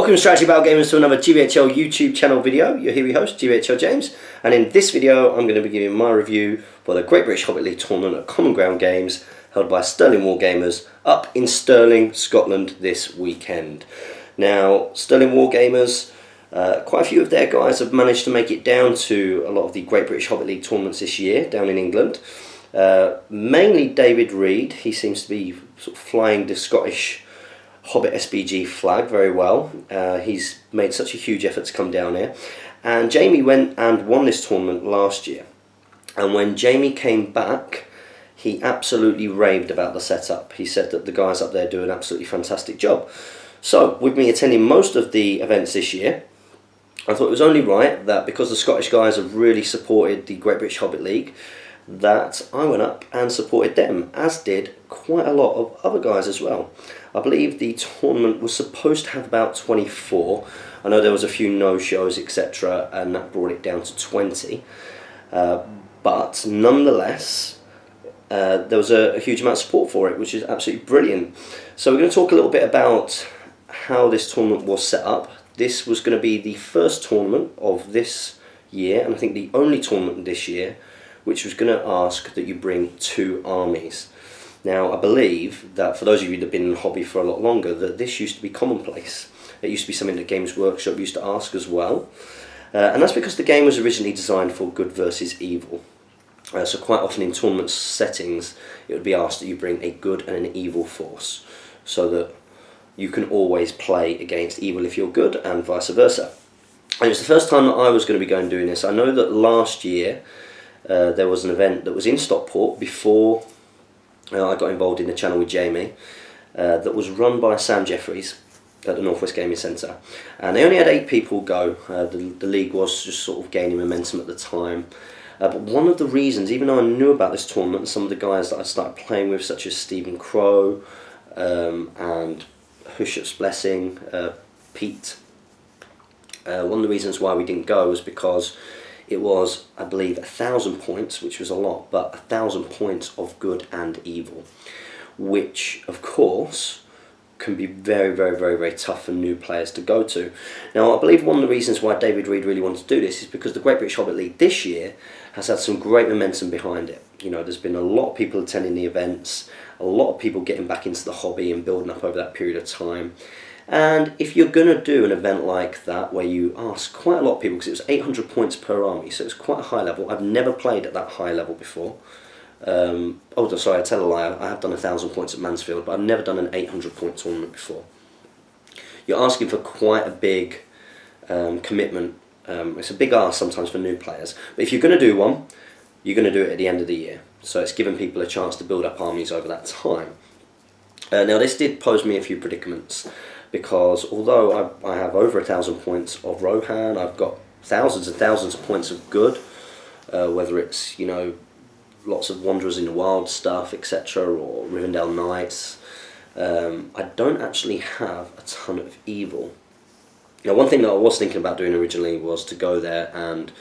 Welcome Strategy Battle Gamers to another GBHL YouTube channel video. You're here, your host, GBHL James, and in this video I'm going to be giving my review for the Great British Hobbit League tournament at Common Ground Games held by Stirling Wargamers up in Stirling, Scotland this weekend. Now, Stirling Wargamers, quite a few of their guys have managed to make it down to a lot of the Great British Hobbit League tournaments this year down in England. Mainly David Reed. He seems to be sort of flying the Scottish Hobbit SBG flag very well. He's made such a huge effort to come down here. And Jamie went and won this tournament last year. And when Jamie came back, he absolutely raved about the setup. He said that the guys up there do an absolutely fantastic job. So, with me attending most of the events this year, I thought it was only right that because the Scottish guys have really supported the Great British Hobbit League, that I went up and supported them, as did quite a lot of other guys as well. I believe the tournament was supposed to have about 24. I know there was a few no-shows, etc., and that brought it down to 20. But nonetheless, there was a huge amount of support for it, which is absolutely brilliant. So we're going to talk a little bit about how this tournament was set up. This was going to be the first tournament of this year, and I think the only tournament this year, which was going to ask that you bring 2 armies. Now, I believe that for those of you that have been in the hobby for a lot longer, that this used to be commonplace. It used to be something that Games Workshop used to ask as well. And that's because the game was originally designed for good versus evil. So quite often in tournament settings, it would be asked that you bring a good and an evil force, so that you can always play against evil if you're good, and vice versa. And it's the first time that I was going to be going doing this. I know that last year, there was an event that was in Stockport before I got involved in the channel with Jamie, that was run by Sam Jeffries at the Northwest Gaming Centre, and they only had 8 people go. The league was just sort of gaining momentum at the time, but one of the reasons, even though I knew about this tournament, some of the guys that I started playing with, such as Stephen Crow and Hushup's Blessing, Pete, one of the reasons why we didn't go was because it was, I believe, 1,000 points, which was a lot, but 1,000 points of good and evil, which, of course, can be very, very, very, very tough for new players to go to. Now, I believe one of the reasons why David Reed really wanted to do this is because the Great British Hobbit League this year has had some great momentum behind it. You know, there's been a lot of people attending the events, a lot of people getting back into the hobby and building up over that period of time. And if you're going to do an event like that where you ask quite a lot of people, because it was 800 points per army, so it's quite a high level. I've never played at that high level before. Sorry, I tell a lie, I have done 1,000 points at Mansfield, but I've never done an 800 point tournament before. You're asking for quite a big commitment. It's a big ask sometimes for new players, but if you're going to do one, you're going to do it at the end of the year. So it's giving people a chance to build up armies over that time. Now this did pose me a few predicaments, because although I have over 1,000 points of Rohan, I've got thousands and thousands of points of good, whether it's, you know, lots of Wanderers in the Wild stuff, etc., or Rivendell Knights. I don't actually have a ton of evil. Now, one thing that I was thinking about doing originally was to go there and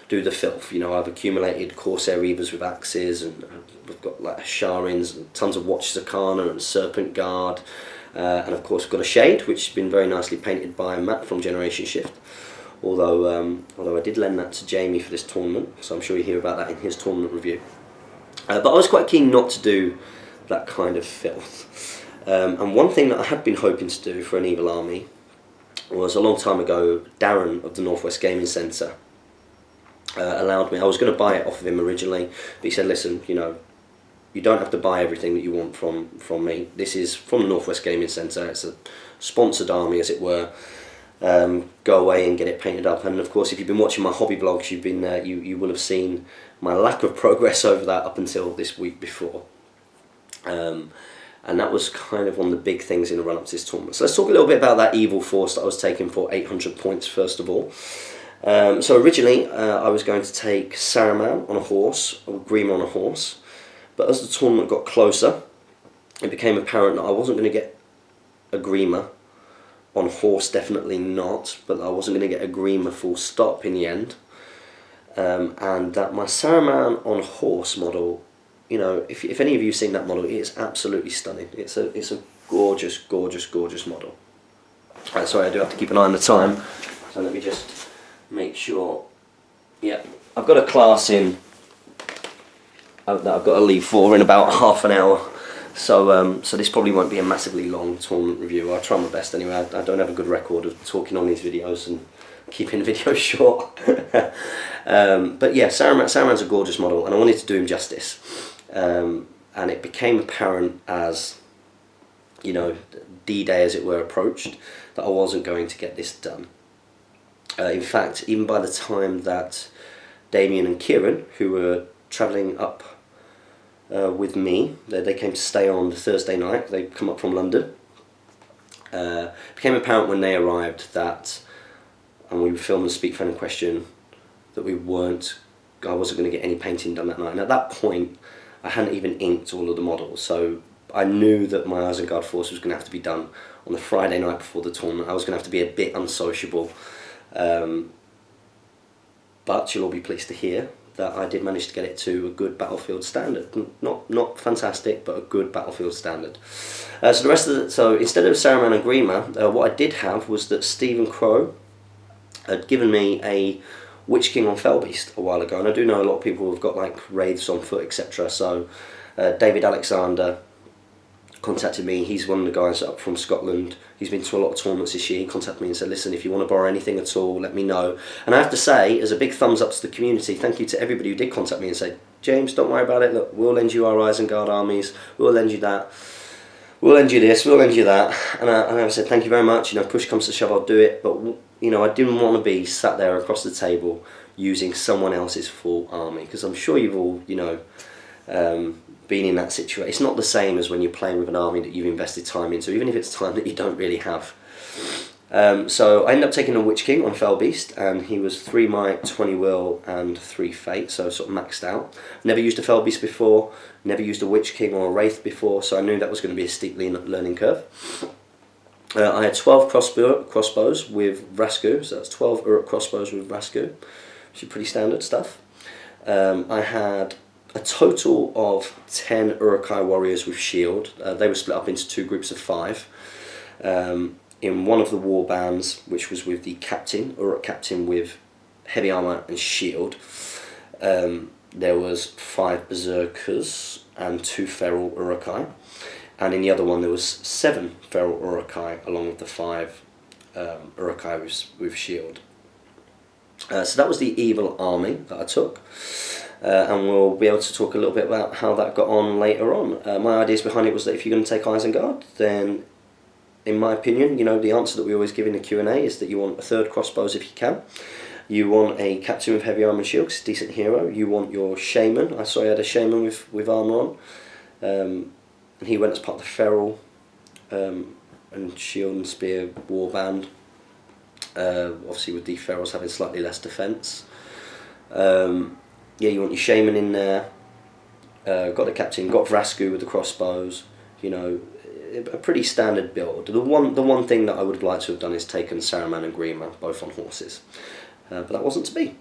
do the filth. You know, I've accumulated Corsair Reavers with axes, and we've got like Sharins and tons of Watchers Arcana and Serpent Guard. And of course we've got a Shade, which has been very nicely painted by Matt from Generation Shift. Although I did lend that to Jamie for this tournament, so I'm sure you hear about that in his tournament review. But I was quite keen not to do that kind of filth. And one thing that I had been hoping to do for an evil army was, a long time ago, Darren of the Northwest Gaming Centre allowed me. I was going to buy it off of him originally, but he said, listen, you know, you don't have to buy everything that you want from me. This is from the Northwest Gaming Centre. It's a sponsored army, as it were. Go away and get it painted up. And of course, if you've been watching my hobby vlogs, you've been you will have seen my lack of progress over that up until this week before. And that was kind of one of the big things in the run-up to this tournament. So let's talk a little bit about that evil force that I was taking for 800 points first of all. So originally, I was going to take Saruman on a horse, or Grima on a horse. But as the tournament got closer, it became apparent that I wasn't going to get a Grima on horse, definitely not, but I wasn't going to get a Grima full stop in the end. And that my Saruman on horse model, you know, if any of you have seen that model, it is absolutely stunning. It's a gorgeous, gorgeous, gorgeous model. Right, sorry, I do have to keep an eye on the time, so let me just make sure. Yeah, I've got a class in that I've got to leave for in about half an hour, so so this probably won't be a massively long tournament review. I'll try my best anyway. I don't have a good record of talking on these videos and keeping videos short. But yeah, Saruman's a gorgeous model, and I wanted to do him justice. And it became apparent as, you know, D-Day as it were approached, that I wasn't going to get this done. In fact, even by the time that Damien and Kieran, who were travelling up with me, they came to stay on the Thursday night, they'd come up from London, it became apparent when they arrived that, and we filmed the Speak Fan in Question, that I wasn't going to get any painting done that night. And at that point, I hadn't even inked all of the models, so I knew that my Isengard Force was going to have to be done on the Friday night before the tournament. I was going to have to be a bit unsociable, but you'll all be pleased to hear that I did manage to get it to a good battlefield standard. Not fantastic, but a good battlefield standard. So instead of Saruman and Grima, what I did have was that Stephen Crow had given me a Witch King on Fellbeast a while ago, and I do know a lot of people have got like wraiths on foot, etc. So David Alexander contacted me. He's one of the guys up from Scotland. He's been to a lot of tournaments this year. He contacted me and said, listen, if you want to borrow anything at all, let me know. And I have to say, as a big thumbs up to the community, thank you to everybody who did contact me and say, James, don't worry about it, look, we'll lend you our Isengard armies, we'll lend you that, we'll lend you this, we'll lend you that. And I said, thank you very much, you know, push comes to shove, I'll do it. But, you know, I didn't want to be sat there across the table using someone else's full army, because I'm sure you've all, you know, been in that situation. It's not the same as when you're playing with an army that you've invested time into, even if it's time that you don't really have. So I ended up taking a Witch King on Fellbeast, and he was 3 Might, 20 Will, and 3 Fate, so sort of maxed out. Never used a Fellbeast before, never used a Witch King or a Wraith before, so I knew that was going to be a steep learning curve. I had 12 crossbows with Vrasku, so that's 12 Uruk crossbows with Vrasku, which is pretty standard stuff. I had a total of 10 Uruk-hai warriors with shield. They were split up into 2 groups of 5. In one of the war bands, which was with the captain, Uruk captain with heavy armour and shield, there was 5 berserkers and 2 feral Uruk-hai. And in the other one there was 7 feral Uruk-hai along with the 5 Uruk-hai with shield. So that was the evil army that I took. And we'll be able to talk a little bit about how that got on later on. My ideas behind it was that if you're going to take Isengard, then in my opinion, you know, the answer that we always give in the Q&A is that you want a 3rd crossbows if you can. You want a captain with heavy armour and shield, 'cause it's a decent hero. You want your shaman. I saw you had a shaman with armour on. And he went as part of the feral and shield and spear warband. Obviously with the ferals having slightly less defence. Yeah, you want your shaman in there. Got the captain, got Vrasku with the crossbows. You know, a pretty standard build. The one thing that I would have liked to have done is taken Saruman and Grima both on horses, but that wasn't to be.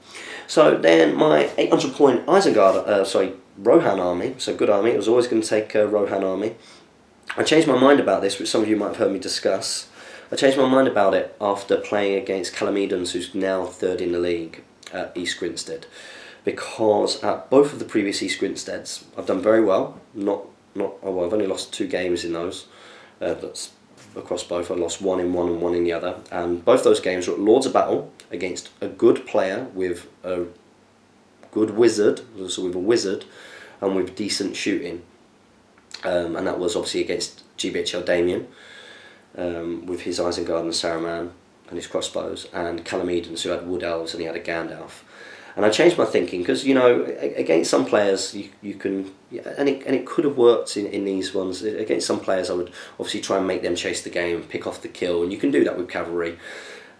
So then my 800 point Isengard, Rohan army, so good army. It was always going to take a Rohan army. I changed my mind about this, which some of you might have heard me discuss. I changed my mind about it after playing against Calamedons, who's now 3rd in the league at East Grinstead, because at both of the previous East Grinsteads I've done very well. Well, I've only lost 2 games in those. That's across both. I lost 1 in one and 1 in the other, and both those games were at Lords of Battle against a good player with a good wizard, so with a wizard, and with decent shooting. And that was obviously against GBHL Damien, with his Isengard and Saruman and his crossbows, and Calamedons, who had wood elves and he had a Gandalf. And I changed my thinking, because, you know, against some players you can, and it could have worked in these ones. Against some players I would obviously try and make them chase the game, pick off the kill, and you can do that with cavalry.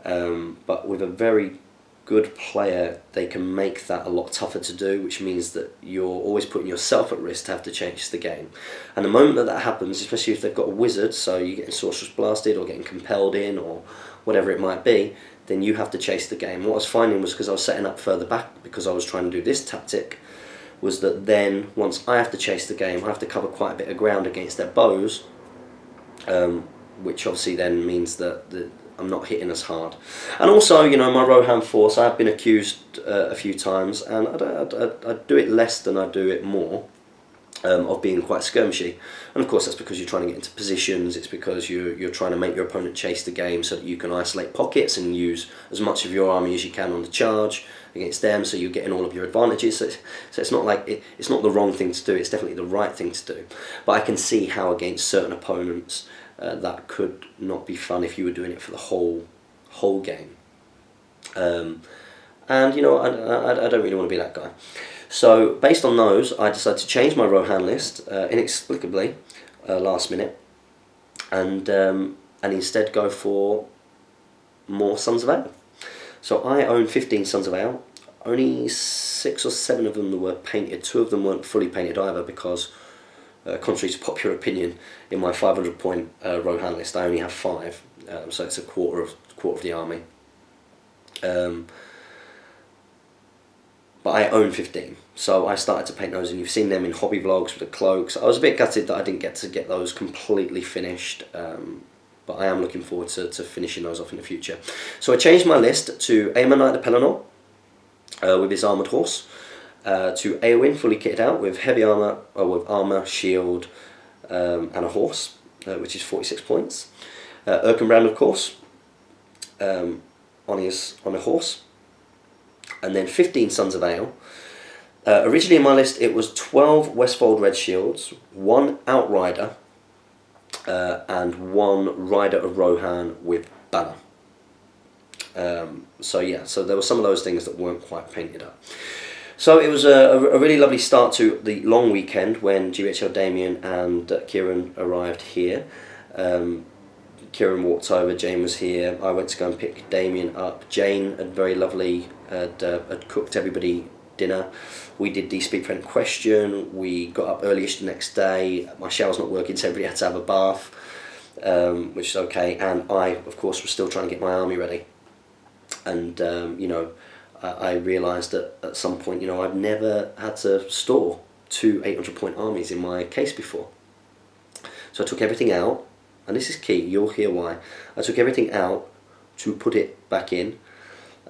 But with a very good player, they can make that a lot tougher to do, which means that you're always putting yourself at risk to have to change the game. And the moment that happens, especially if they've got a wizard, so you're getting sorceress blasted or getting compelled in or whatever it might be, then you have to chase the game. What I was finding was, because I was setting up further back, because I was trying to do this tactic, was that then once I have to chase the game, I have to cover quite a bit of ground against their bows, which obviously then means that I'm not hitting as hard. And also, you know, my Rohan force, I've been accused a few times, and I do it less than I do it more, of being quite skirmishy. And of course that's because you're trying to get into positions, it's because you're trying to make your opponent chase the game so that you can isolate pockets and use as much of your army as you can on the charge against them, so you're getting all of your advantages. So it's not like it's not the wrong thing to do, it's definitely the right thing to do. But I can see how against certain opponents that could not be fun if you were doing it for the whole game. And you know, I don't really want to be that guy. So based on those, I decided to change my Rohan list inexplicably last minute, and instead go for more Sons of Ale. So I own 15 Sons of Ale. Only 6 or 7 of them were painted. 2 of them weren't fully painted either, because contrary to popular opinion, in my 500 point Rohan list I only have 5, so it's a quarter of the army. But I own 15, so I started to paint those, and you've seen them in hobby vlogs with the cloaks. I was a bit gutted that I didn't get those completely finished, but I am looking forward to finishing those off in the future. So I changed my list to Aemon Knight of Pelennor with his armoured horse, to Eowyn fully kitted out with heavy armour, with armour, shield, and a horse, which is 46 points. Erkenbrand, of course, on a horse. And then 15 Sons of Ale. Originally in my list it was 12 Westfold Red Shields, 1 Outrider, and 1 Rider of Rohan with banner. So yeah, so there were some of those things that weren't quite painted up. So it was a really lovely start to the long weekend when GBHL Damien and Kieran arrived here. Kieran walked over, Jane was here, I went to go and pick Damien up. Jane had very lovely, had cooked everybody dinner. We did the Speak Friend question, we got up early-ish the next day, my shower's not working so everybody had to have a bath, which is okay, and I of course was still trying to get my army ready. And you know, I realised that at some point, you know, I've never had to store 2 800 point armies in my case before. So I took everything out, and this is key, you'll hear why. I took everything out to put it back in.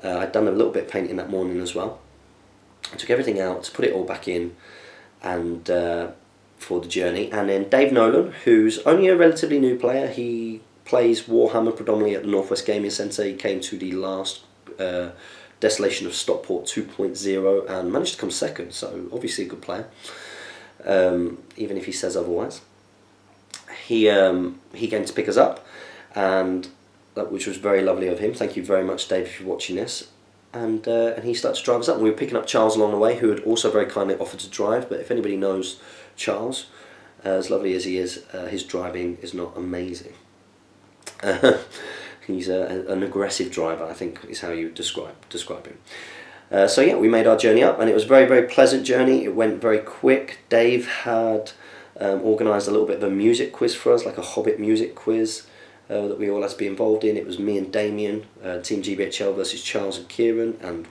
I'd done a little bit of painting that morning as well. I took everything out to put it all back in, and for the journey. And then Dave Nolan, who's only a relatively new player, he plays Warhammer predominantly at the Northwest Gaming Centre. He came to the last Desolation of Stockport 2.0 and managed to come second, so obviously a good player, even if he says otherwise. He came to pick us up, and which was very lovely of him. Thank you very much, Dave, if you're watching this. And he started to drive us up, and we were picking up Charles along the way, who had also very kindly offered to drive. But if anybody knows Charles, as lovely as he is, his driving is not amazing. He's an aggressive driver, I think is how you describe him. So yeah, we made our journey up, and it was a very, very pleasant journey. It went very quick. Dave had organised a little bit of a music quiz for us, like a Hobbit music quiz that we all had to be involved in. It was me and Damien, Team GBHL versus Charles and Kieran, and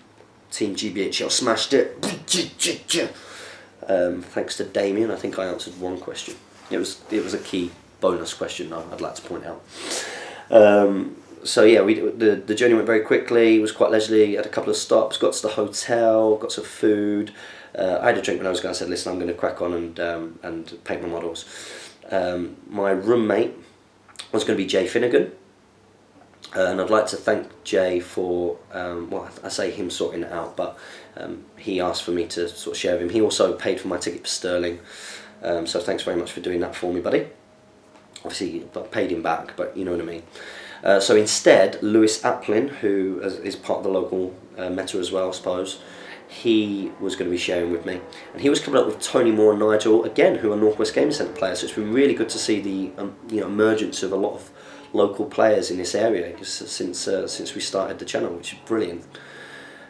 Team GBHL smashed it. Thanks to Damien, I think I answered 1 question. It was a key bonus question I'd like to point out. So yeah, the journey went very quickly. It was quite leisurely. Had a couple of stops. Got to the hotel. Got some food. I had a drink when I was going. I said, "Listen, I'm going to crack on and paint my models." My roommate was going to be Jay Finnegan, and I'd like to thank Jay for well, I say him sorting it out, but he asked for me to sort of share with him. He also paid for my ticket for Stirling, so thanks very much for doing that for me, buddy. Obviously, I paid him back, but you know what I mean. So instead, Lewis Applin, who is part of the local meta as well, I suppose, he was going to be sharing with me. And he was coming up with Tony Moore and Nigel, again, who are Northwest Gaming Centre players. So it's been really good to see the emergence of a lot of local players in this area since we started the channel, which is brilliant.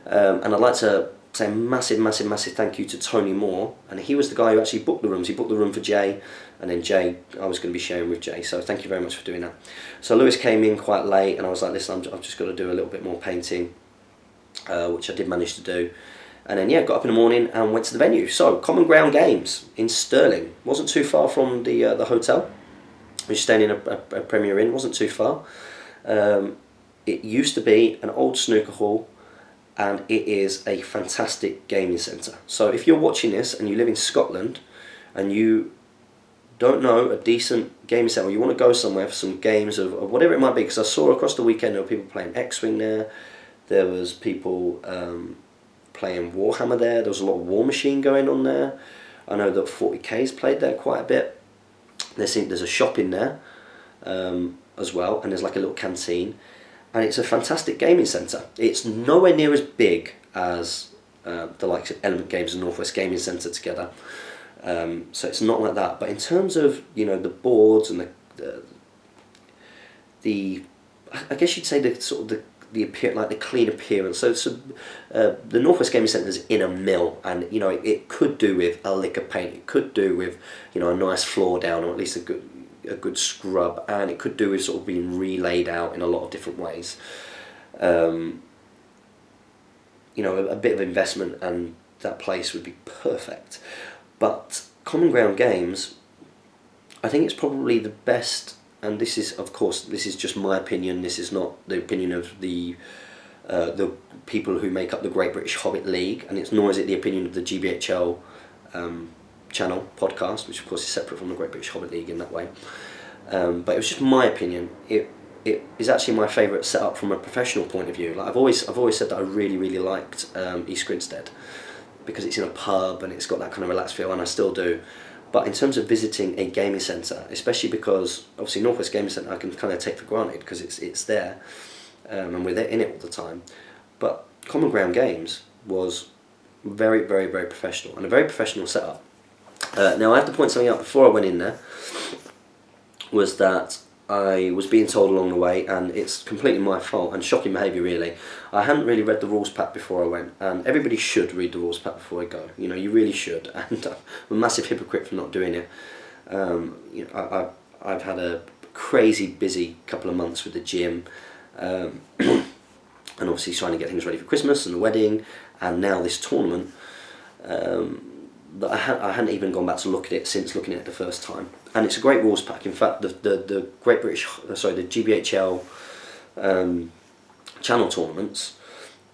And I'd like to say a massive, massive, massive thank you to Tony Moore. And he was the guy who actually booked the rooms. He booked the room for Jay, and then Jay, I was going to be sharing with Jay. So thank you very much for doing that. So Lewis came in quite late, and I was like, listen, I've just got to do a little bit more painting, which I did manage to do. And then yeah, got up in the morning and went to the venue. So Common Ground Games in Stirling. Wasn't too far from the hotel. We were staying in a Premier Inn. Wasn't too far. It used to be an old snooker hall, and it is a fantastic gaming centre. So if you're watching this and you live in Scotland and you don't know a decent gaming centre, or you want to go somewhere for some games of whatever it might be, because I saw across the weekend there were people playing X-Wing there was people playing Warhammer there was a lot of War Machine going on there. I know that 40K's played there quite a bit. There's a shop in there as well, and there's like a little canteen, and it's a fantastic gaming centre. It's nowhere near as big as the likes of Element Games and Northwest Gaming Centre together, so it's not like that. But in terms of the boards and the I guess you'd say the sort of the clean appearance. So the Northwest Gaming Centre is in a mill, and it could do with a lick of paint. It could do with a nice floor down, or at least a good scrub, and it could do with sort of being relaid out in a lot of different ways. A bit of investment and that place would be perfect. But Common Ground Games, I think it's probably the best, and this is just my opinion. This is not the opinion of the people who make up the Great British Hobbit League, and nor is it the opinion of the GBHL channel podcast, which of course is separate from the Great British Hobbit League in that way. But it was just my opinion. It is actually my favourite setup from a professional point of view. Like I've always said that I really liked East Grinstead, because it's in a pub and it's got that kind of relaxed feel, and I still do. But in terms of visiting a gaming centre, especially because obviously Northwest Gaming Centre I can kind of take for granted because it's there, and we're there in it all the time. But Common Ground Games was very professional, and a very professional setup. Now I have to point something out before I went in there, was that I was being told along the way, and it's completely my fault and shocking behaviour really. I hadn't really read the rules pack before I went, and everybody should read the rules pack before I go. You really should, and I'm a massive hypocrite for not doing it. I've had a crazy busy couple of months with the gym, and obviously trying to get things ready for Christmas and the wedding, and now this tournament. That I hadn't even gone back to look at it since looking at it the first time, and it's a great rules pack. In fact, the GBHL channel tournaments,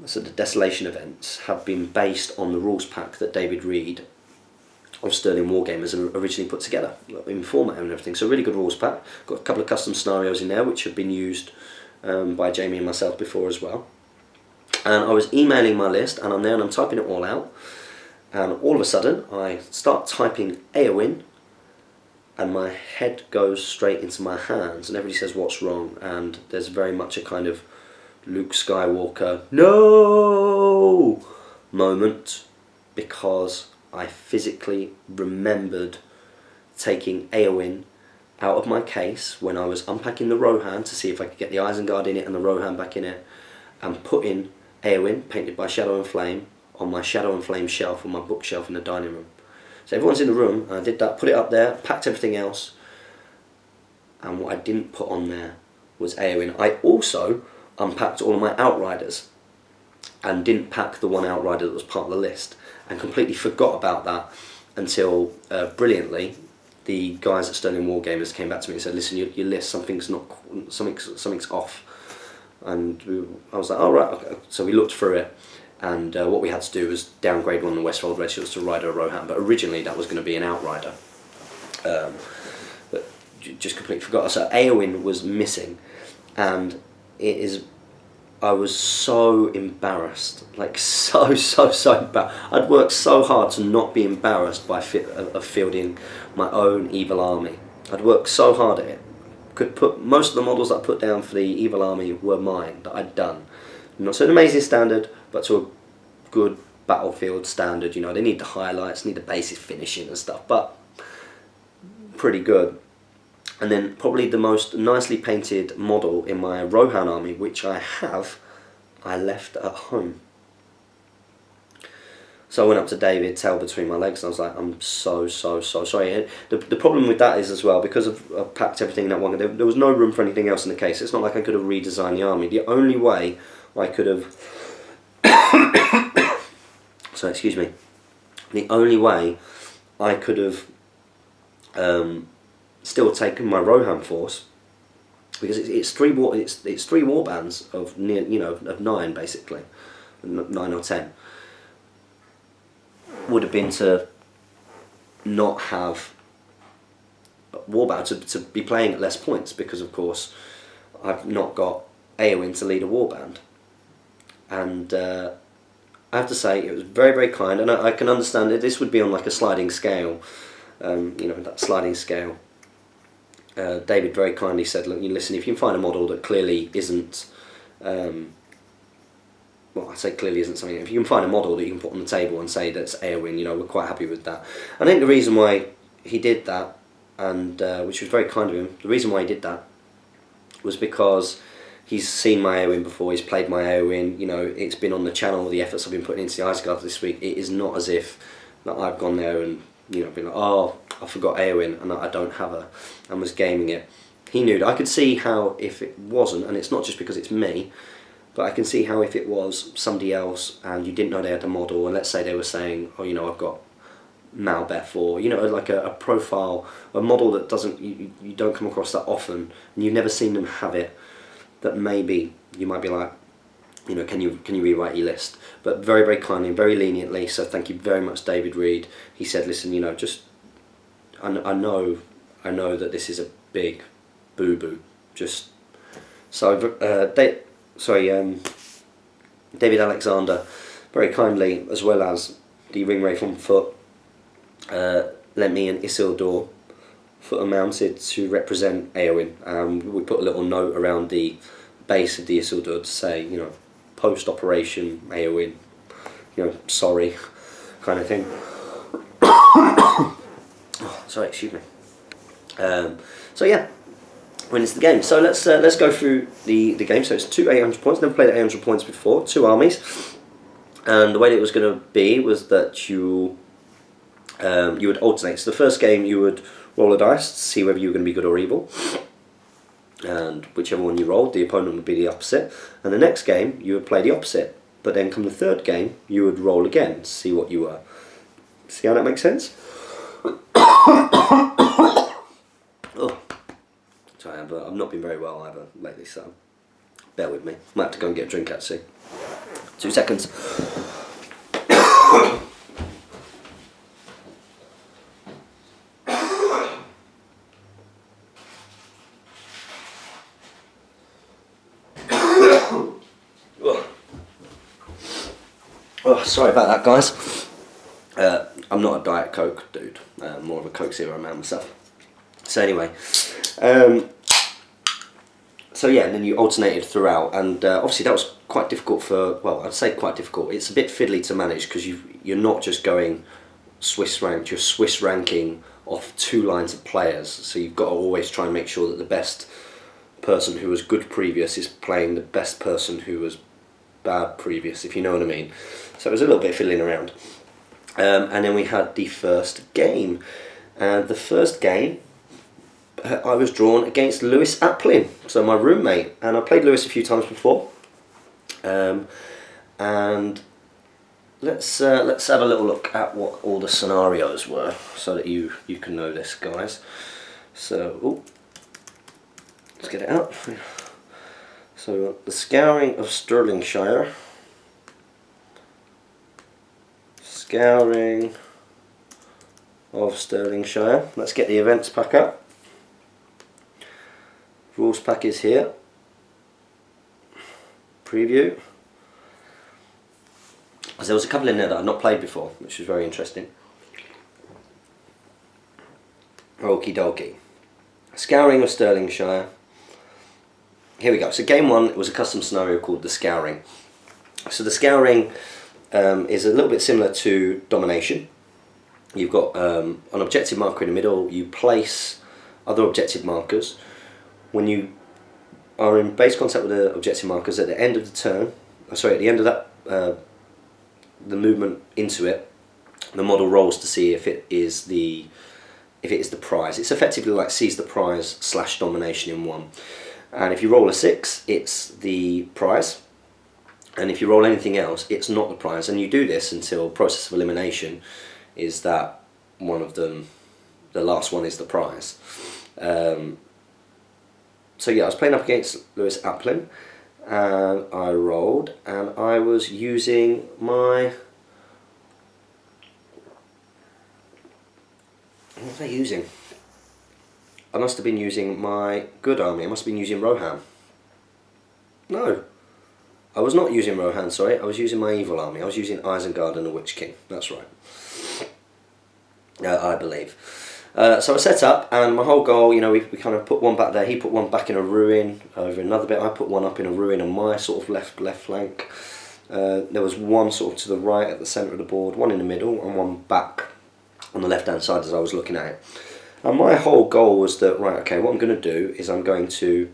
so the Desolation events, have been based on the rules pack that David Reed of Sterling Wargamers originally put together in format and everything. So really good rules pack. Got a couple of custom scenarios in there which have been used by Jamie and myself before as well. And I was emailing my list, and I'm there and I'm typing it all out. And all of a sudden, I start typing Eowyn, and my head goes straight into my hands, and everybody says, "What's wrong?" And there's very much a kind of Luke Skywalker, "No!" moment, because I physically remembered taking Eowyn out of my case when I was unpacking the Rohan to see if I could get the Isengard in it and the Rohan back in it, and putting Eowyn, painted by Shadow and Flame, on my Shadow and Flame shelf on my bookshelf in the dining room. So everyone's in the room, and I did that, put it up there, packed everything else, and what I didn't put on there was Eowyn. I also unpacked all of my Outriders and didn't pack the one Outrider that was part of the list, and completely forgot about that until brilliantly the guys at Sterling Wargamers came back to me and said, "Listen, your list, something's off." And I was like, "Oh right." Okay. So we looked through it. And what we had to do was downgrade one of the Westfold Red Shields to Rider or Rohan, but originally that was going to be an Outrider. But just completely forgot. So Eowyn was missing, and I was so embarrassed, like so embarrassed. I'd worked so hard to not be embarrassed by fielding my own evil army. I'd worked so hard at it. Could put most of the models that I put down for the evil army were mine that I'd done. Not to an amazing standard, but to a good battlefield standard. They need the highlights, need the basic finishing and stuff, but pretty good. And then probably the most nicely painted model in my Rohan army, which I left at home. So I went up to David, tail between my legs, and I was like, "I'm so sorry." The problem with that is as well, because I packed everything in that one, there was no room for anything else in the case. It's not like I could have redesigned the army. The only way I could have the only way I could have still taken my Rohan force because it's three war bands of of 9 basically, 9 or 10. Would have been to not have warband, to be playing at less points, because of course I've not got Eowyn to lead a warband. And I have to say it was very, very kind, and I can understand it. This would be on like a sliding scale, that sliding scale. David very kindly said, look, listen, if you can find a model that clearly isn't, well, I say clearly isn't something, if you can find a model that you can put on the table and say that's Eowyn, we're quite happy with that. And I think the reason why he did that, and which was very kind of him, the reason why he did that was because he's seen my Eowyn before, he's played my Eowyn, it's been on the channel, the efforts I've been putting into the Iceguard this week. It is not as if that I've gone there and been like, oh, I forgot Eowyn and I don't have her, and was gaming it. He knew that. I could see how if it wasn't, and it's not just because it's me, but I can see how if it was somebody else and you didn't know they had a model, and let's say they were saying, oh, I've got Malbeth, or like a profile, a model that you don't come across that often, and you've never seen them have it, that maybe you might be like, can you rewrite your list? But very, very kindly and very leniently, so thank you very much, David Reed. He said, listen, just I know that this is a big boo-boo, just so David Alexander very kindly, as well as the Ringwraith on foot, lent me an Isildur footer mounted to represent Eowyn. We put a little note around the base of the Isildur to say, post-operation Eowyn, sorry, kind of thing. Oh, sorry, excuse me. So yeah, when it's the game. So let's go through the game. So it's 2 800 points. Never played at 800 points before. 2 armies, and the way that it was going to be was that you would alternate. So the first game you would roll a dice to see whether you were going to be good or evil, and whichever one you rolled, the opponent would be the opposite. And the next game you would play the opposite, but then come the third game you would roll again to see what you were. See how that makes sense? Oh, sorry, I've not been very well either lately, so bear with me. Might have to go and get a drink actually. 2 seconds. Oh, sorry about that, guys. I'm not a Diet Coke dude, more of a Coke Zero man myself. So anyway, so yeah, and then you alternated throughout, and obviously that was quite difficult well, I'd say quite difficult. It's a bit fiddly to manage because you're not just going Swiss ranked, you're Swiss ranking off 2 lines of players, so you've got to always try and make sure that the best person who was good previous is playing the best person who was bad previous, if you know what I mean. So it was a little bit fiddling around. And then we had the first game. And the first game, I was drawn against Lewis Applin, so my roommate. And I played Lewis a few times before. And let's have a little look at what all the scenarios were, so that you can know this, guys. So, let's get it out. So the Scouring of Stirlingshire. Scouring of Stirlingshire. Let's get the events pack up. Rules pack is here. Preview. So there was a couple in there that I've not played before, which was very interesting. Okie dokie. Scouring of Stirlingshire. Here we go. So game 1, it was a custom scenario called the Scouring. So the Scouring is a little bit similar to Domination. You've got an objective marker in the middle. You place other objective markers. When you are in base contact with the objective markers at the end of the turn, sorry, at the end of that, the movement into it, the model rolls to see if it is the prize. It's effectively like seize the prize / domination in one. And if you roll a 6, it's the prize. And if you roll anything else, it's not the prize. And you do this until process of elimination is that one of them, the last one is the prize. So yeah, I was playing up against Lewis Applin, and I rolled, and I was using my... What was I using? I must have been using my good army. I must have been using Rohan. No, I was not using Rohan, sorry. I was using my evil army. I was using Isengard and the Witch King. That's right. I believe. So I set up, and my whole goal, you know, we kind of put one back there. He put one back in a ruin over another bit. I put one up in a ruin on my sort of left flank. There was one sort of to the right at the centre of the board, one in the middle, and one back on the left-hand side as I was looking at it. And my whole goal was that, right, okay, what I'm going to do is I'm going to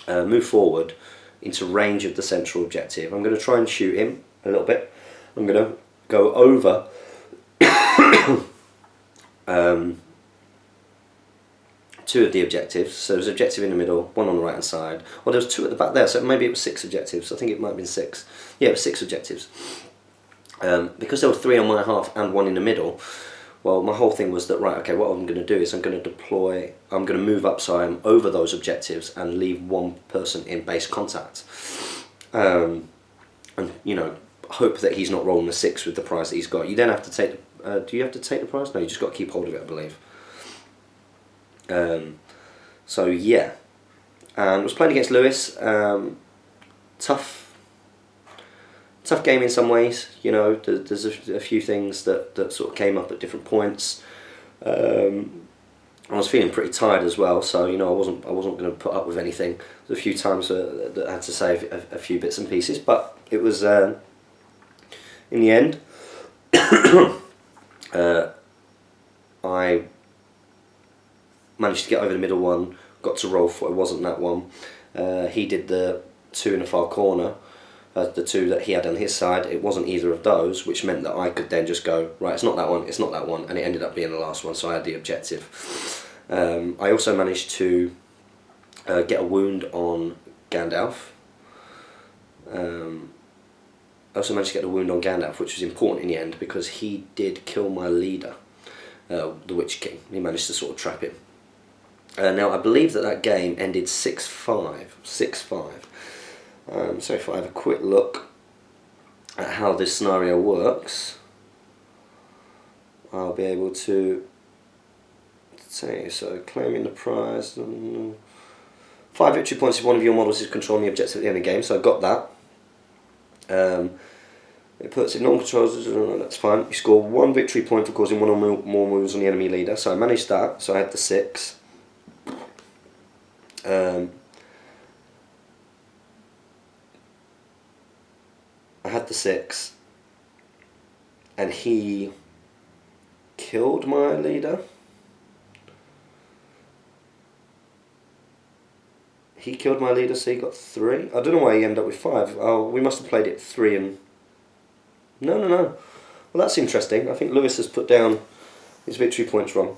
move forward into range of the central objective. I'm going to try and shoot him a little bit. I'm going to go over two of the objectives. So there's an objective in the middle, one on the right hand side. Well, there was two at the back there, so maybe it was 6 objectives. I think it might have been 6. Yeah, it was 6 objectives. Because there were 3 on my half and 1 in the middle, well, my whole thing was that, right, okay, what I'm going to do is I'm going to move up so I'm over those objectives and leave one person in base contact. And, you know, hope that he's not rolling a 6 with the prize that he's got. You then have to take, do you have to take the prize? No, you just got to keep hold of it, I believe. So, yeah. And I was playing against Lewis. Tough game in some ways, you know. There's a few things that sort of came up at different points. I was feeling pretty tired as well, so you know I wasn't going to put up with anything. There's a few times that I had to say a few bits and pieces, but it was in the end. I managed to get over the middle one, got to roll for it wasn't that one. He did the 2 in the far corner. The 2 that he had on his side, it wasn't either of those, which meant that I could then just go, right, it's not that one, it's not that one, and it ended up being the last one, so I had the objective. I also managed to get a wound on Gandalf. I also managed to get a wound on Gandalf, which was important in the end, because he did kill my leader, the Witch King. He managed to sort of trap him. Now, I believe that game ended 6-5. 6-5. So if I have a quick look at how this scenario works, I'll be able to say, so claiming the prize, 5 victory points if one of your models is controlling the objective at the end of the game, so I got that. It puts in non-controls, that's fine. You score 1 victory point for causing 1 or more moves on the enemy leader, so I managed that, so I had the 6. I had the 6, and he killed my leader. He killed my leader, so he got 3. I don't know why he ended up with 5. Oh, we must have played it 3 and... No. Well, that's interesting. I think Lewis has put down his victory points wrong.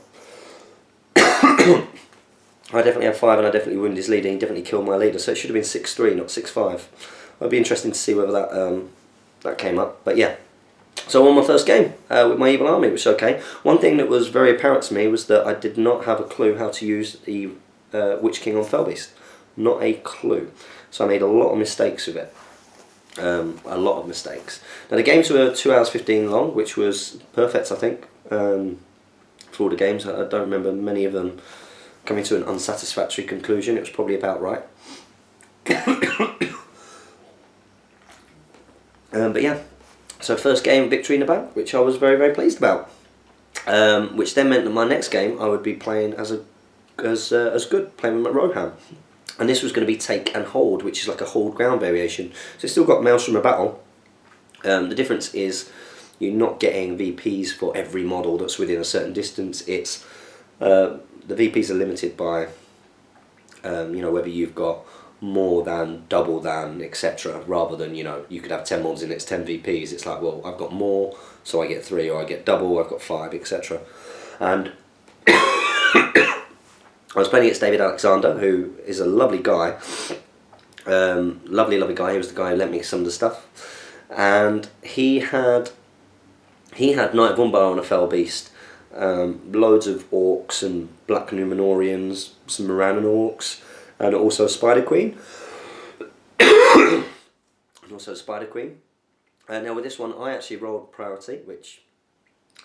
I definitely had 5, and I definitely wounded his leader. He definitely killed my leader, so it should have been 6-3, not 6-5. It'd be interesting to see whether that came up, but yeah. So I won my first game with my evil army, which is okay. One thing that was very apparent to me was that I did not have a clue how to use the Witch King on Felbeast. Not a clue. So I made a lot of mistakes with it. A lot of mistakes. Now the games were 2 hours 15 long, which was perfect, I think, for all the games. I don't remember many of them coming to an unsatisfactory conclusion. It was probably about right. But yeah, so first game victory in the bag, which I was very, very pleased about. Which then meant that my next game I would be playing as good, playing with Rohan. And this was going to be take and hold, which is like a hold ground variation. So it's still got Maelstrom of Battle. The difference is you're not getting VPs for every model that's within a certain distance. It's the VPs are limited by you know, whether you've got more than, double than, etc. Rather than, you know, you could have 10 models and it's 10 VPs. It's like, well, I've got more, so I get 3, or I get double, I've got 5, etc. And I was playing against David Alexander, who is a lovely guy. Lovely guy. He was the guy who lent me some of the stuff. And he had Knight of Umbar on a Fell Beast, loads of orcs and black Numenorians, some Morannon orcs, and also Spider Queen. And also Spider Queen. Now with this one, I actually rolled priority, which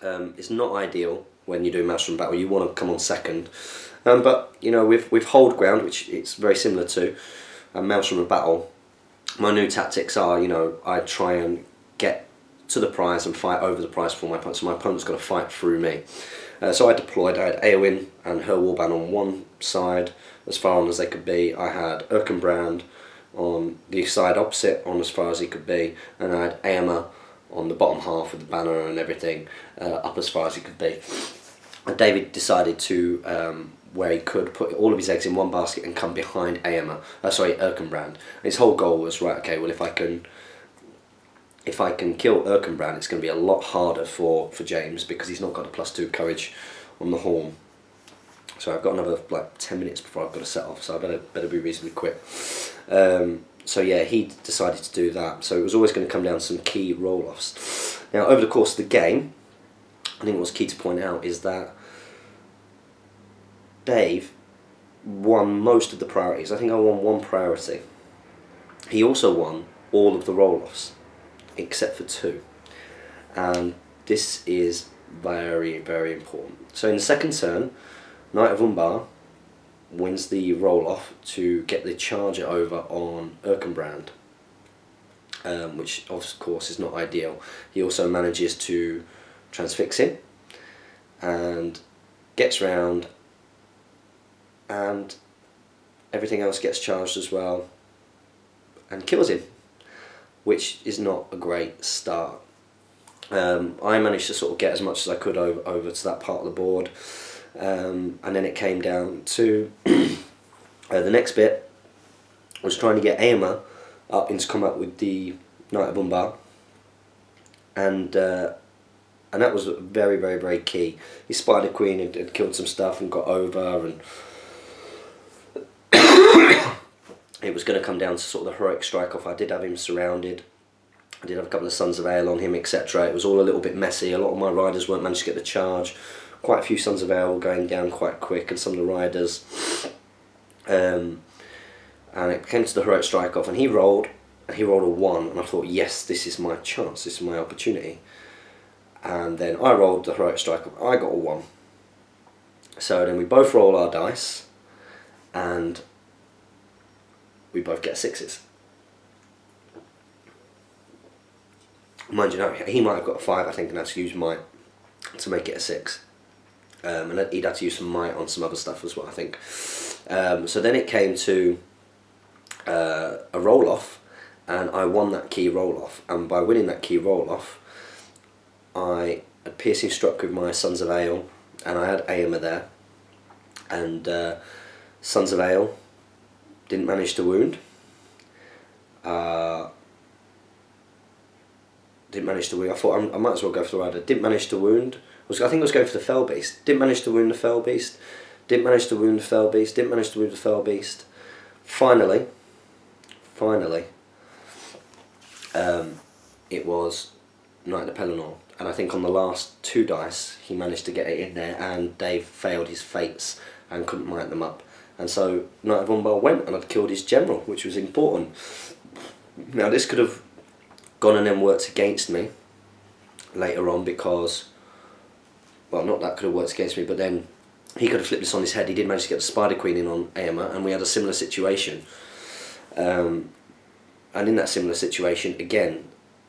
is not ideal when you do Maelstrom Battle. You want to come on second, but you know, with Hold Ground, which it's very similar to Maelstrom Battle, my new tactics are, you know, I try and get to the prize and fight over the prize for my opponent, so my opponent's got to fight through me. So I deployed. I had Eowyn and her warband on one side, as far on as they could be. I had Erkenbrand on the side opposite, on as far as he could be, and I had Eomer on the bottom half with the banner and everything, up as far as he could be. And David decided to, where he could, put all of his eggs in one basket and come behind Erkenbrand. And his whole goal was, right, okay, well, if I can kill Erkenbrand, it's going to be a lot harder for James, because he's not got a +2 courage on the horn. So I've got another like 10 minutes before I've got to set off, so I better be reasonably quick. So yeah, he decided to do that. So it was always going to come down to some key roll-offs. Now over the course of the game, I think what's key to point out is that Dave won most of the priorities. I think I won one priority. He also won all of the roll-offs, except for 2. And this is very, very important. So in the second turn, Knight of Umbar wins the roll-off to get the charger over on Erkenbrand, which of course is not ideal. He also manages to transfix him and gets round, and everything else gets charged as well and kills him, which is not a great start. I managed to sort of get as much as I could over to that part of the board, and then it came down to the next bit was trying to get Eomer up into combat with the Knight of Umbar, and that was very, very, very key. His Spider Queen had killed some stuff and got over, and it was going to come down to sort of the heroic strike off. I did have him surrounded. I did have a couple of Sons of Ale on him, etc. It was all a little bit messy. A lot of my riders weren't managed to get the charge. Quite a few Sons of Ale were going down quite quick, and some of the riders. And it came to the heroic strike off, and he rolled a 1, and I thought, yes, this is my chance, this is my opportunity. And then I rolled the heroic strike off. I got a 1. So then we both roll our dice, and we both get 6s. Mind you, he might have got a 5, I think, and had to use might to make it a 6. And he'd had to use some might on some other stuff as well, I think. So then it came to a roll-off, and I won that key roll-off. And by winning that key roll-off, I had piercing struck with my Sons of Ale, and I had Eomer there. And Sons of Ale didn't manage to wound. Didn't manage to wound. I thought I might as well go for the rider. Didn't manage to wound. I think I was going for the Fell Beast. Didn't manage to wound the Fell Beast. Didn't manage to wound the Fell Beast. Didn't manage to wound the Fell Beast. Finally, it was Knight of Pelennor, and I think on the last 2 dice he managed to get it in there, and Dave failed his fates and couldn't might them up. And so Knight of Umbar went, and I'd killed his general, which was important. Now this could have gone and then worked against me later on, because, well, not that could have worked against me, but then he could have flipped this on his head. He did manage to get the Spider Queen in on Eomer, and we had a similar situation. And in that similar situation, again,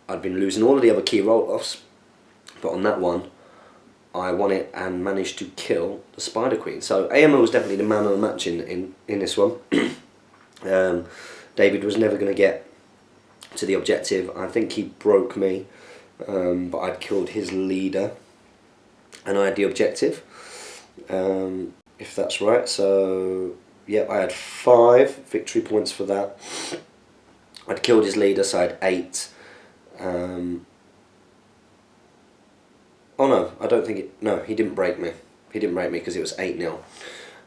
I'd been losing all of the other key roll-offs, but on that one, I won it and managed to kill the Spider Queen. So Eomer was definitely the man of the match in this one. David was never going to get to the objective. I think he broke me, but I'd killed his leader, and I had the objective, if that's right. So yeah, I had 5 victory points for that. I'd killed his leader, so I had 8. Oh no, I don't think it. No, he didn't break me. He didn't break me because it was 8-0.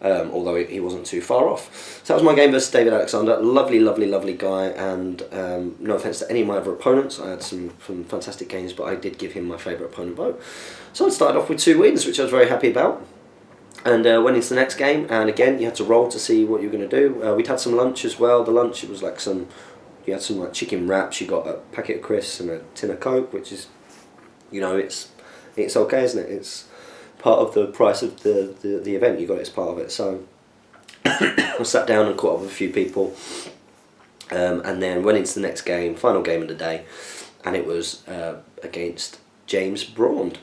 Although he wasn't too far off. So that was my game versus David Alexander. Lovely, lovely, lovely guy, and no offence to any of my other opponents. I had some fantastic games, but I did give him my favourite opponent vote. So I started off with 2 wins, which I was very happy about. And went into the next game, and again you had to roll to see what you were going to do. We'd had some lunch as well. The lunch, it was like you had some like chicken wraps, you got a packet of crisps and a tin of Coke, which is, you know, it's okay, isn't it? It's part of the price of the event, you got it as part of it. So I sat down and caught up with a few people, and then went into the next game, final game of the day, and it was against James Braund.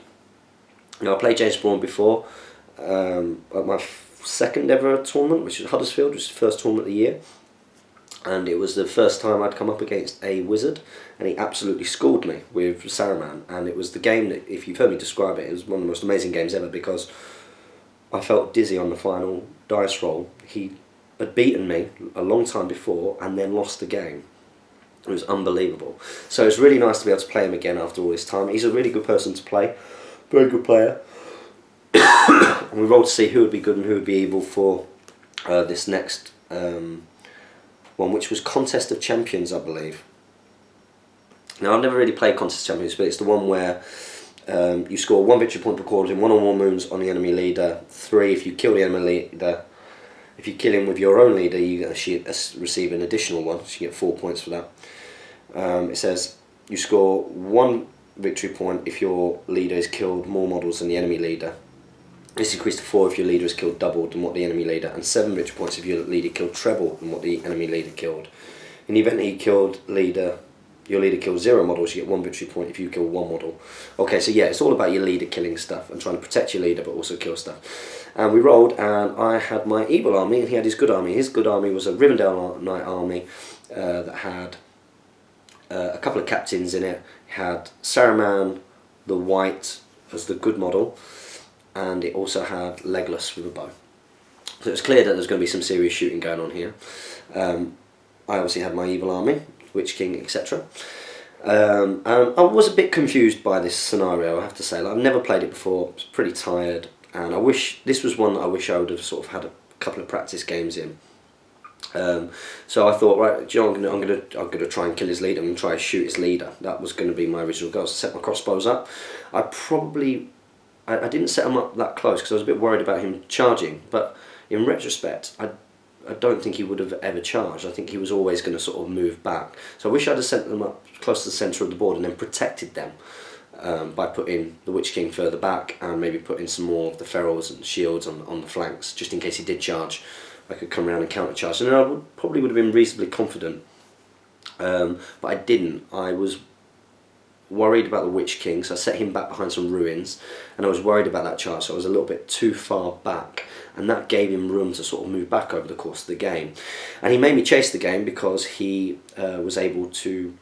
Now I played James Braund before at my second ever tournament, which was Huddersfield, which was the first tournament of the year, and it was the first time I'd come up against a wizard, and he absolutely schooled me with Saruman. And it was the game that, if you've heard me describe it, it was one of the most amazing games ever, because I felt dizzy on the final dice roll. He had beaten me a long time before and then lost the game. It was unbelievable. So it's really nice to be able to play him again after all this time. He's a really good person to play, very good player. And we rolled to see who would be good and who would be evil for this next one, which was Contest of Champions, I believe. Now, I've never really played Contest of Champions, but it's the one where you score 1 victory point per quarter in 1 or more moves on the enemy leader, 3 if you kill the enemy leader. If you kill him with your own leader, you actually receive an additional 1, so you get 4 points for that. It says you score 1 victory point if your leader has killed more models than the enemy leader. This increased to 4 if your leader has killed double than what the enemy leader, and 7 victory points if your leader killed treble than what the enemy leader killed. In the event that your leader kills 0 models, you get 1 victory point if you kill 1 model. Okay, so yeah, it's all about your leader killing stuff and trying to protect your leader but also kill stuff. And we rolled, and I had my evil army and he had his good army. His good army was a Rivendell Knight army that had a couple of captains in it. It had Saruman the White as the good model, and it also had Legolas with a bow. So it was clear that there's going to be some serious shooting going on here. I obviously had my evil army, Witch King, etc. And I was a bit confused by this scenario, I have to say. Like, I've never played it before, I was pretty tired, and this was one that I wish I would have sort of had a couple of practice games in. So I thought, right, you know, I'm gonna try and kill his leader and try to shoot his leader. That was going to be my original goal. So I set my crossbows up. I didn't set them up that close because I was a bit worried about him charging, but in retrospect, I don't think he would have ever charged. I think he was always going to sort of move back. So I wish I'd have sent them up close to the centre of the board and then protected them by putting the Witch King further back and maybe putting some more of the ferals and shields on the flanks, just in case he did charge. I could come around and counter charge, and then I probably would have been reasonably confident. But I didn't. I was worried about the Witch King, so I set him back behind some ruins, and I was worried about that charge, so I was a little bit too far back, and that gave him room to sort of move back over the course of the game. And he made me chase the game because he was able to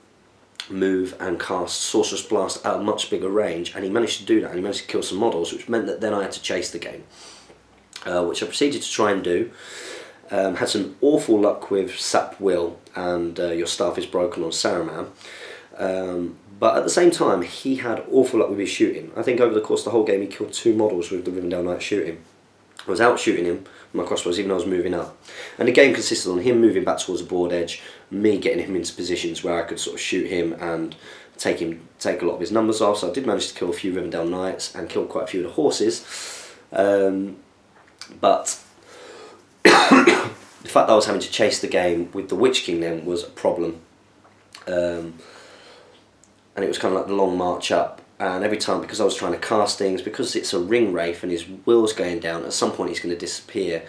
move and cast Sorcerer's Blast at a much bigger range, and he managed to do that, and he managed to kill some models, which meant that then I had to chase the game, which I proceeded to try and do. Had some awful luck with Sap Will and Your Staff is Broken on Saruman. But at the same time, he had awful luck with his shooting. I think over the course of the whole game, he killed 2 models with the Rivendell Knight shooting. I was out shooting him with my crossbows, even though I was moving up. And the game consisted on him moving back towards the board edge, me getting him into positions where I could sort of shoot him and take a lot of his numbers off. So I did manage to kill a few Rivendell Knights and kill quite a few of the horses. But the fact that I was having to chase the game with the Witch King then was a problem. And it was kind of like the long march up, and every time, because I was trying to cast things, because it's a ring wraith and his will's going down, at some point he's going to disappear.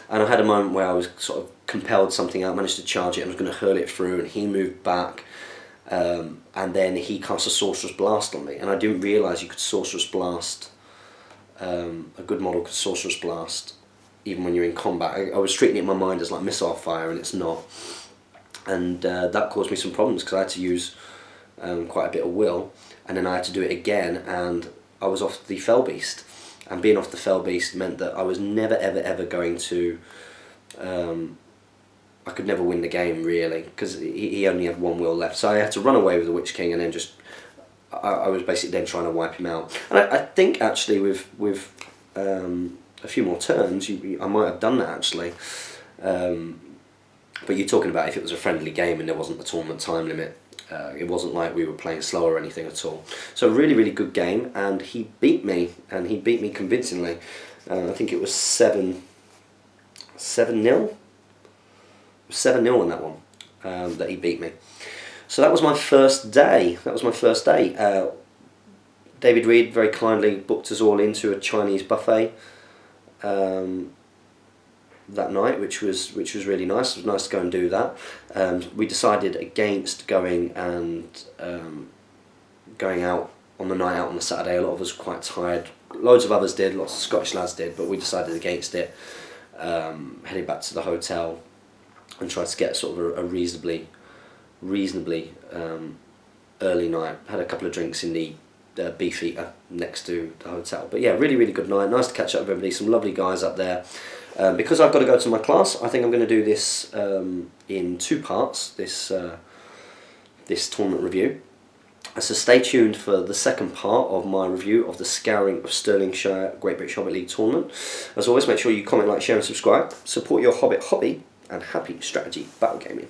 And I had a moment where I was sort of compelled something out, managed to charge it, and I was going to hurl it through, and he moved back, and then he cast a Sorcerer's Blast on me, and I didn't realise you could Sorcerer's Blast, a good model could Sorcerer's Blast even when you're in combat. I was treating it in my mind as like missile fire, and it's not. And that caused me some problems because I had to use quite a bit of will, and then I had to do it again, and I was off the Fell Beast, and being off the Fell Beast meant that I was never ever going to I could never win the game really, because he only had 1 will left, so I had to run away with the Witch King, and then just I was basically then trying to wipe him out. And I think actually with a few more turns I might have done that actually, but you're talking about if it was a friendly game and there wasn't a tournament time limit. It wasn't like we were playing slow or anything at all. So really good game, and he beat me convincingly. I think it was 7-0. 7-0 in that one that he beat me. So that was my first day. David Reed very kindly booked us all into a Chinese buffet that night, which was really nice. It was nice to go and do that. We decided against going out on the night out on the Saturday. A lot of us were quite tired. Loads of others did. Lots of Scottish lads did, but we decided against it. Heading back to the hotel and tried to get sort of a reasonably early night. Had a couple of drinks in the Beefeater next to the hotel. But yeah, really good night. Nice to catch up with everybody. Some lovely guys up there. Because I've got to go to my class, I think I'm going to do this in 2 parts. This tournament review. So stay tuned for the second part of my review of the Scouring of Stirlingshire Great British Hobbit League tournament. As always, make sure you comment, like, share and subscribe. Support your Hobbit hobby, and happy strategy battle gaming.